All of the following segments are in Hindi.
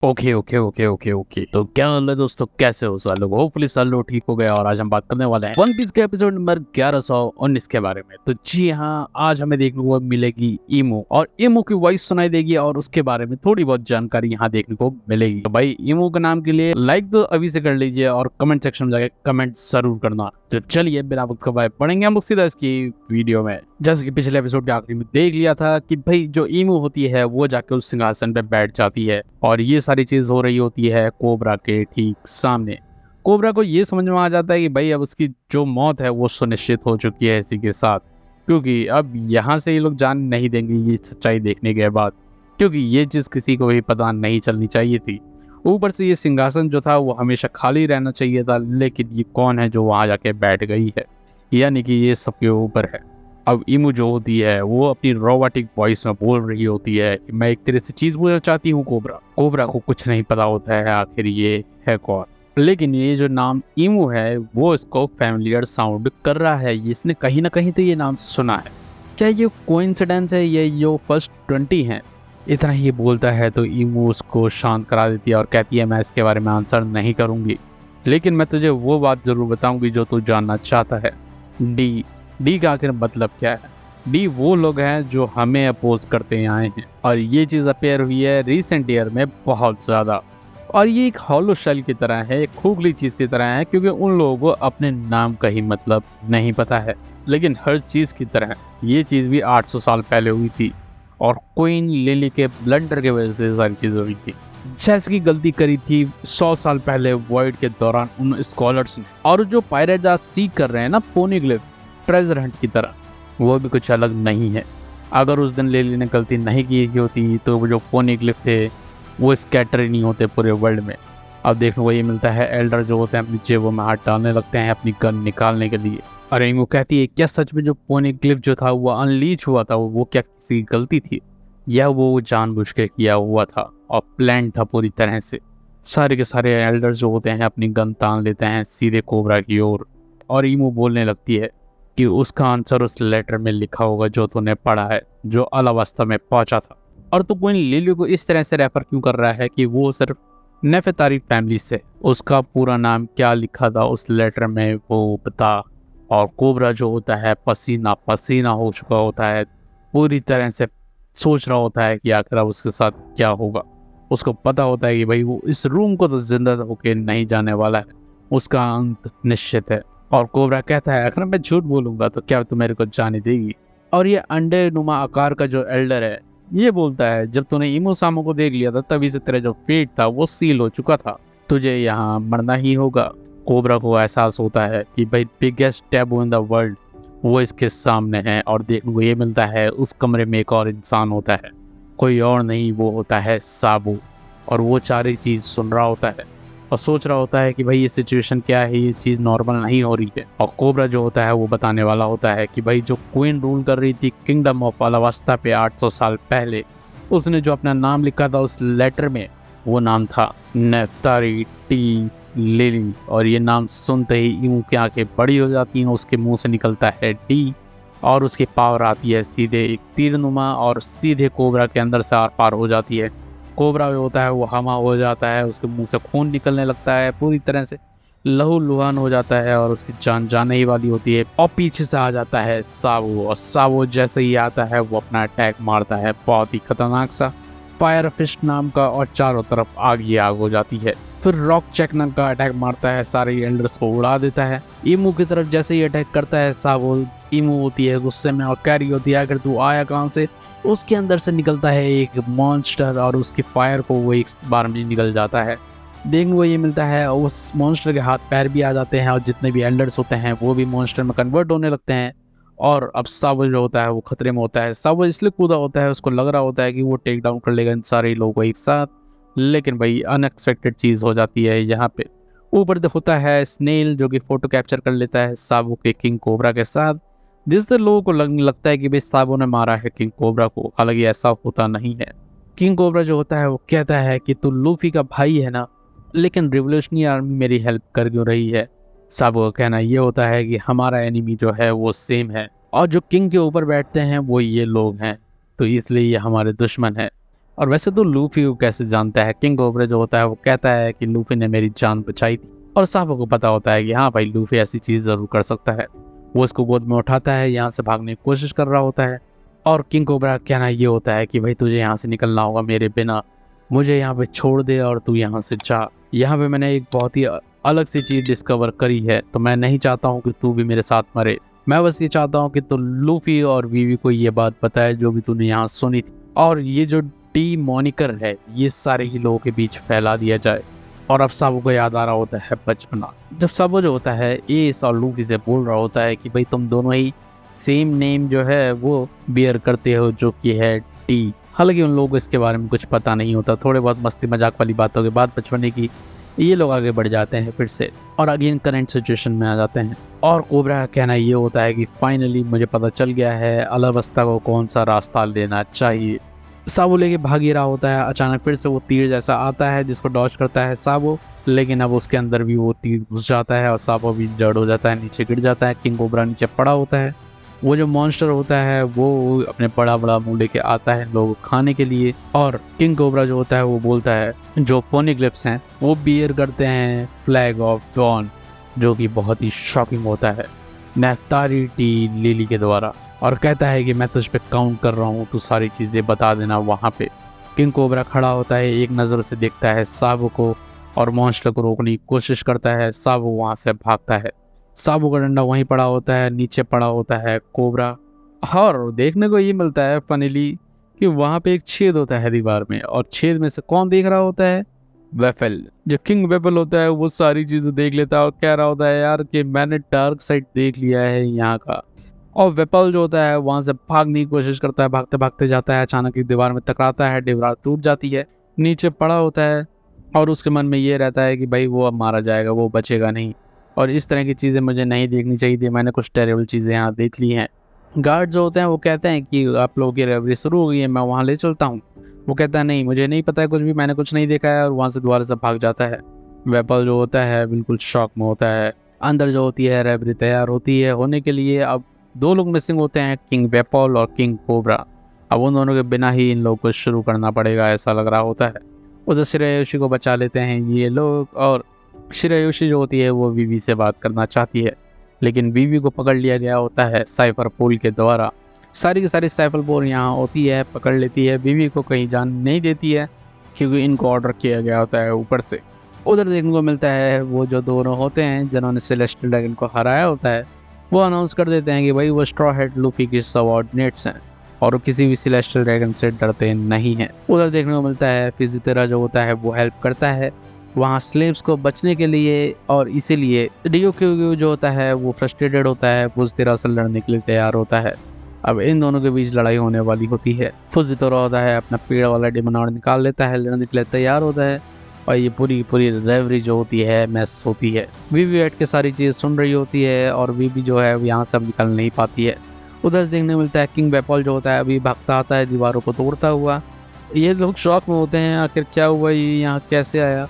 Okay okay okay okay okay तो क्या हाल है दोस्तों, कैसे हो सारे लोग। होपफुली सारे लोग ठीक हो गए। और आज हम बात करने वाले हैं वन पीस के एपिसोड नंबर 1119 के बारे में। तो जी हाँ, आज हमें देखने को मिलेगी ईमो, और ईमो की वॉइस सुनाई देगी और उसके बारे में थोड़ी बहुत जानकारी यहाँ देखने को मिलेगी। तो भाई ईमो के नाम के लिए लाइक तो अभी से कर लीजिए और कमेंट सेक्शन में जाके कमेंट जरूर करना। तो चलिए बिना वक्त गवाए पढ़ेंगे हम लोग सीधा इसकी वीडियो में। जैसे कि पिछले एपिसोड के आखिरी में देख लिया था कि भाई जो ईमो होती है वो जाके उस सिंहासन पे बैठ जाती है, और ये सारी चीज हो रही होती है कोबरा के ठीक सामने। कोबरा को ये समझ में आ जाता है कि भाई अब उसकी जो मौत है वो सुनिश्चित हो चुकी है इसी के साथ, क्योंकि अब यहाँ से ये लोग जान नहीं देंगे ये सच्चाई देखने के बाद, क्योंकि ये चीज किसी को भी पता नहीं चलनी चाहिए थी। ऊपर से ये सिंहासन जो था वो हमेशा खाली रहना चाहिए था, लेकिन ये कौन है जो वहां जाके बैठ गई है, यानी कि ये सबके ऊपर है। अब ईमू जो होती है वो अपनी रोबोटिक वॉइस में बोल रही होती है कि मैं एक तरह से चीज बोलना चाहती हूँ कोबरा। कोबरा को कुछ नहीं पता होता है आखिर ये है कौन, लेकिन ये जो नाम ईमू है वो इसको फैमिलियर साउंड कर रहा है। इसने कहीं ना कहीं तो ये नाम सुना है। क्या ये कोइंसिडेंस है, ये जो फर्स्ट 20 है? इतना ही बोलता है तो ईमू उसको शांत करा देती है और कहती है मैं इसके बारे में आंसर नहीं करूंगी, लेकिन मैं तुझे वो बात जरूर बताऊंगी जो तू जानना चाहता है। डी डी का आखिर मतलब क्या है? डी वो लोग हैं जो हमें अपोज करते आए हैं, और ये चीज़ अपेयर हुई है रिसेंट ईयर में बहुत ज़्यादा। और ये एक हॉलो शेल की तरह है, एक खोखली चीज़ की तरह है, क्योंकि उन लोगों को अपने नाम का ही मतलब नहीं पता है। लेकिन हर चीज़ की तरह ये चीज़ भी 800 साल पहले हुई थी, और क्वीन लिली के ब्लंडर की वजह से सारी चीज़ें हुई थी। जैसे की गलती करी थी 100 साल पहले वॉइड के दौरान उन स्कॉलर्स ने, और जो पायरेट आज सीख कर रहे हैं ना पोनीग्लिफ ट्रेजर हंट की तरह, वो भी कुछ अलग नहीं है। अगर उस दिन लिली ने गलती नहीं की होती तो वो जो पोनीग्लिफ थे वो स्कैटर ही नहीं होते पूरे वर्ल्ड में। अब देखने को ये मिलता है एल्डर जो होते हैं अपनी जेबों में हाथ डालने लगते हैं अपनी गन निकालने के लिए। और वो कहती है क्या सच में जो पोनीग्लिफ जो था वो अनलीच हुआ था, वो क्या किसी की गलती थी, या वो जानबूझ के किया हुआ था और प्लान था पूरी तरह से? सारे के सारे एल्डर्स जो होते हैं अपनी गन तान लेते हैं सीधे कोबरा की ओर, और ईमो बोलने लगती है कि उसका आंसर उस लेटर में लिखा होगा जो तूने पढ़ा है, जो अलावास्ता में पहुंचा था। और तू कोई लिली को इस तरह से रेफर क्यों कर रहा है कि वो सिर्फ नेफेतारी फैमिली से? उसका पूरा नाम क्या लिखा था उस लेटर में वो बता। और कोबरा जो होता है पसीना पसीना हो चुका होता है, पूरी तरह से सोच रहा होता है कि आखिर अब उसके साथ क्या होगा। उसको पता होता है कि भाई वो इस रूम को तो जिंदा होके नहीं जाने वाला है, उसका अंत निश्चित है। और कोबरा कहता है अगर मैं झूठ बोलूंगा तो क्या तू मेरे को जाने देगी? और ये अंडे नुमा आकार का जो एल्डर है ये बोलता है जब तूने ईमो सामो को देख लिया था तभी से तेरा जो फेट था वो सील हो चुका था, तुझे यहाँ मरना ही होगा। कोबरा को एहसास होता है कि भाई biggest taboo in the world वो इसके सामने है, और देखने को ये मिलता है उस कमरे में एक और इंसान होता है, कोई और नहीं वो होता है साबू। और वो सारी चीज़ सुन रहा होता है और सोच रहा होता है कि भाई ये सिचुएशन क्या है, ये चीज़ नॉर्मल नहीं हो रही है। और कोबरा जो होता है वो बताने वाला होता है कि भाई जो क्वीन रूल कर रही थी किंगडम ऑफ अलावास्ता पे 800 साल पहले, उसने जो अपना नाम लिखा था उस लेटर में वो नाम था नेफ्तारी टी लिली। और ये नाम सुनते ही ईमू की आंखें बड़ी हो जाती हैं, उसके मुंह से निकलता है डी, और उसकी पावर आती है सीधे एक तीरनुमा और सीधे कोबरा के अंदर से आर पार हो जाती है। कोबरा जो होता है वो हमा हो जाता है, उसके मुंह से खून निकलने लगता है, पूरी तरह से लहू लुहान हो जाता है और उसकी जान जाने ही वाली होती है। और पीछे से आ जाता है सावो, और सावो जैसे ही आता है वो अपना अटैक मारता है बहुत ही खतरनाक सा फायर फिश नाम का, और चारों तरफ आग ही आग हो जाती है। फिर रॉक चेक नाम का अटैक मारता है, सारे एल्डर्स को उड़ा देता है। ईमू की तरफ जैसे ही अटैक करता है सावो, ईमू होती है गुस्से में और कैरी होती है अगर तू आया कहाँ से। उसके अंदर से निकलता है एक मॉन्स्टर और उसके फायर को वो एक बार में निकल जाता है। देखने को ये मिलता है उस मॉन्स्टर के हाथ पैर भी आ जाते हैं, और जितने भी एल्डर्स होते हैं वो भी मॉन्स्टर में कन्वर्ट होने लगते हैं। और अब सावो जो होता है वो खतरे में होता है। सावो इसलिए कूदा होता है, उसको लग रहा होता है कि वो टेक डाउन कर लेगा इन सारे लोगों को एक साथ, लेकिन भाई अनएक्सपेक्टेड चीज़ हो जाती है यहाँ पे। ऊपर से होता है स्नेल जो कि फोटो कैप्चर कर लेता है सावो के किंग कोबरा के साथ, जिससे लोगों को लगने लगता है कि भाई साबो ने मारा है किंग कोबरा को। हालांकि ऐसा होता नहीं है। किंग कोबरा जो होता है वो कहता है कि तू लूफी का भाई है ना, लेकिन रिवोल्यूशनरी आर्मी मेरी हेल्प कर क्यों रही है? साबो का कहना ये होता है कि हमारा एनिमी जो है वो सेम है, और जो किंग के ऊपर बैठते हैं वो ये लोग हैं, तो इसलिए ये हमारे दुश्मन है। और वैसे तो लूफी को कैसे जानता है, किंग कोबरा जो होता है वो कहता है कि लूफी ने मेरी जान बचाई थी, और साफो को पता होता है कि हाँ भाई लूफी ऐसी चीज जरूर कर सकता है। वो उसको गोद में उठाता है, यहाँ से भागने की कोशिश कर रहा होता है, और किंग कोबरा का कहना ये होता है कि भाई तुझे यहाँ से निकलना होगा मेरे बिना, मुझे यहाँ पे छोड़ दे और तू यहाँ से जा। यहाँ पे मैंने एक बहुत ही अलग सी चीज डिस्कवर करी है, तो मैं नहीं चाहता हूँ कि तू भी मेरे साथ मरे। मैं बस ये चाहता हूँ कि तू लूफी और वीवी को ये बात बताए जो भी तूने यहाँ सुनी थी, और ये जो टी मॉनिकर है ये सारे ही लोगों के बीच फैला दिया जाए। और अब साबो को याद आ रहा होता है बचपना, जब साबो जो होता है एस और लूफी से बोल रहा होता है कि भाई तुम दोनों ही सेम नेम जो है वो बियर करते हो जो कि है टी। हालांकि उन लोगों को इसके बारे में कुछ पता नहीं होता। थोड़े बहुत मस्ती मजाक वाली बातों के बाद बचपने की ये लोग आगे बढ़ जाते हैं फिर से, और अगेन करंट सिचुएशन में आ जाते हैं। और कोबरा का कहना ये होता है कि फाइनली मुझे पता चल गया है अलाबास्ता को कौन सा रास्ता लेना चाहिए। साबो लेके भाग ही रहा होता है, अचानक फिर से वो तीर जैसा आता है जिसको डॉज करता है साबो, लेकिन अब उसके अंदर भी वो तीर घुस जाता है और साबो भी जड़ हो जाता है, नीचे गिर जाता है। किंग कोबरा नीचे पड़ा होता है। वो जो मॉन्स्टर होता है वो अपने बड़ा बड़ा मुंह लेके आता है लोगों को खाने के लिए, और किंग कोबरा जो होता है वो बोलता है जो पोनीग्लिप्स हैं वो बियर करते हैं फ्लैग ऑफ डॉन, जो कि बहुत ही शॉकिंग होता है नेफ्तारी टी लिली के द्वारा, और कहता है कि मैं तुझ पे काउंट कर रहा हूँ, तू सारी चीज़ें बता देना वहाँ पे। किंग कोबरा खड़ा होता है, एक नज़र से देखता है साबो को और मॉन्स्टर को रोकने की कोशिश करता है। साबो वहाँ से भागता है। साबो का डंडा वहीं पड़ा होता है, नीचे पड़ा होता है कोबरा। और देखने को ये मिलता है फनीली कि वहाँ पे एक छेद होता है दीवार में, और छेद में से कौन देख रहा होता है? वेफल। जो किंग वेफल होता है वो सारी चीज़ें देख लेता है और कह रहा होता है यार कि मैंने डार्क साइड देख लिया है यहाँ का। और वेपल जो होता है वहां से भागने की कोशिश करता है, भागते भागते जाता है, अचानक एक दीवार में टकराता है, दीवार टूट जाती है, नीचे पड़ा होता है, और उसके मन में ये रहता है कि भाई वो अब मारा जाएगा, वो बचेगा नहीं, और इस तरह की चीज़ें मुझे नहीं देखनी चाहिए थी, मैंने कुछ टेरेबल चीज़ें यहाँ देख ली हैं। गार्ड जो होते हैं वो कहते हैं कि आप लोगों की रेवरी शुरू हो गई है, मैं वहाँ ले चलता हूँ। वो कहता है नहीं, मुझे नहीं पता है कुछ भी, मैंने कुछ नहीं देखा है, और वहाँ से दोबारा से भाग जाता है। वेपल जो होता है बिल्कुल शॉक में होता है। अंदर जो होती है रेवरी तैयार होती है होने के लिए। अब दो लोग मिसिंग होते हैं, किंग वेपल और किंग कोबरा। अब उन दोनों के बिना ही इन लोगों को शुरू करना पड़ेगा ऐसा लग रहा होता है। उधर शिरायोशी को बचा लेते हैं ये लोग, और शिरायोशी जो होती है वो वीवी से बात करना चाहती है, लेकिन वीवी को पकड़ लिया गया होता है साइफर पोल के द्वारा। सारी की सारी साइफर पोल यहाँ होती है, पकड़ लेती है, वीवी को कहीं जान नहीं देती है क्योंकि इनको ऑर्डर किया गया होता है ऊपर से। उधर देखने को मिलता है वो जो दोनों होते हैं जिन्होंने सेलेस्टियल ड्रैगन को हराया होता है, वो अनाउंस कर देते हैं कि भाई वो स्ट्रॉ हेड लूफी के सबऑर्डिनेट्स हैं और वो किसी भी सेलेस्टियल ड्रैगन से डरते नहीं हैं। उधर देखने को मिलता है फिजितेरा जो होता है वो हेल्प करता है वहाँ स्लेव्स को बचने के लिए, और इसीलिए रियोक्यू जो होता है वो फ्रस्ट्रेटेड होता है, फिजितेरा से लड़ने के लिए तैयार होता है। अब इन दोनों के बीच लड़ाई होने वाली होती है। फिजितेरा होता है अपना पेड़ वाला डिमोनॉर्ड निकाल लेता है, लड़ने के लिए तैयार होता है, और ये पूरी पूरी रेवरी जो होती है मैस होती है। वीवी बैठ के सारी चीज़ सुन रही होती है, और वीवी जो है यहाँ से अब निकल नहीं पाती है। उधर से देखने मिलता है किंग वेपल जो होता है अभी भागता आता है दीवारों को तोड़ता हुआ। ये लोग शॉक में होते हैं आखिर क्या हुआ, ये यहाँ कैसे आया।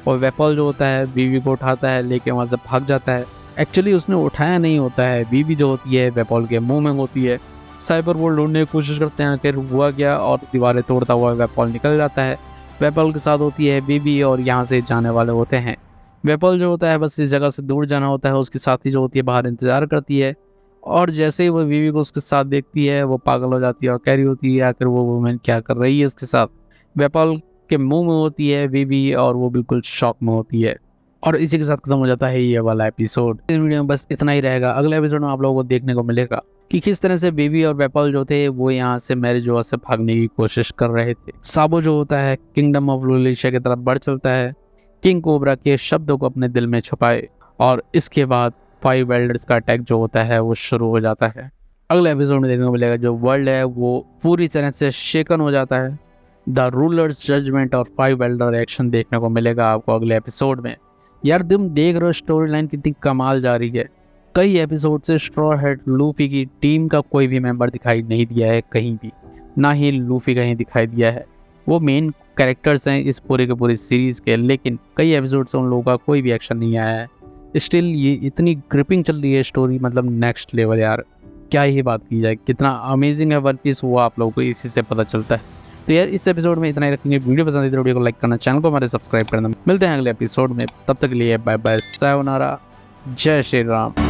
और वेपल जो होता है वीवी को उठाता है, लेके वहाँ से भाग जाता है। एक्चुअली उसने उठाया नहीं होता है, वीवी जो होती है वेपल के मुँह में होती है। साइबर वोल्ड ढूंढने की कोशिश करते हैं आखिर हुआ क्या, और दीवारें तोड़ता हुआ वेपल निकल जाता है। वेपल के साथ होती है बीबी, और यहाँ से जाने वाले होते हैं। वेपल जो होता है बस इस जगह से दूर जाना होता है, उसकी साथी जो होती है बाहर इंतजार करती है, और जैसे ही वो बीबी को उसके साथ देखती है वो पागल हो जाती है और कह रही होती है आखिर वो वुमेन क्या कर रही है उसके साथ। वेपल के मुंह में होती है बीबी, और वो बिल्कुल शॉक में होती है। और इसी के साथ खत्म हो जाता है ये वाला एपिसोड। इस वीडियो में बस इतना ही रहेगा। अगले एपिसोड में आप लोगों को देखने को मिलेगा कि किस तरह से बेबी और वेपल जो थे वो यहाँ से मैरिजोआ से भागने की कोशिश कर रहे थे। साबो जो होता है किंगडम ऑफ लुलिशिया की तरफ बढ़ चलता है, किंग कोबरा के शब्दों को अपने दिल में छुपाए, और इसके बाद 5 वेल्डर्स का अटैक जो होता है वो शुरू हो जाता है। अगले एपिसोड में देखने को मिलेगा जो वर्ल्ड है वो पूरी तरह से शेकन हो जाता है। द रूलर्स जजमेंट और 5 वेल्डर एक्शन देखने को मिलेगा आपको अगले एपिसोड में। यार तुम देख रहे हो स्टोरी लाइन कितनी कमाल जा रही है। कई एपिसोड से स्ट्रॉ हेड लूफी की टीम का कोई भी मेंबर दिखाई नहीं दिया है कहीं भी, ना ही लूफी कहीं दिखाई दिया है। वो मेन कैरेक्टर्स हैं इस पूरे के पूरी सीरीज़ के, लेकिन कई एपिसोड से उन लोगों का कोई भी एक्शन नहीं आया है। स्टिल ये इतनी ग्रिपिंग चल रही है स्टोरी, मतलब नेक्स्ट लेवल यार, क्या ही बात की जाए। कितना अमेजिंग है वन पीस वो आप लोगों को इसी से पता चलता है। तो यार इस एपिसोड में इतना ही रखेंगे। वीडियो पसंद है तो वीडियो को लाइक करना, चैनल को हमारे सब्सक्राइब करना। मिलते हैं अगले एपिसोड में, तब तक के लिए बाय बाय, सायोनारा, जय श्री राम।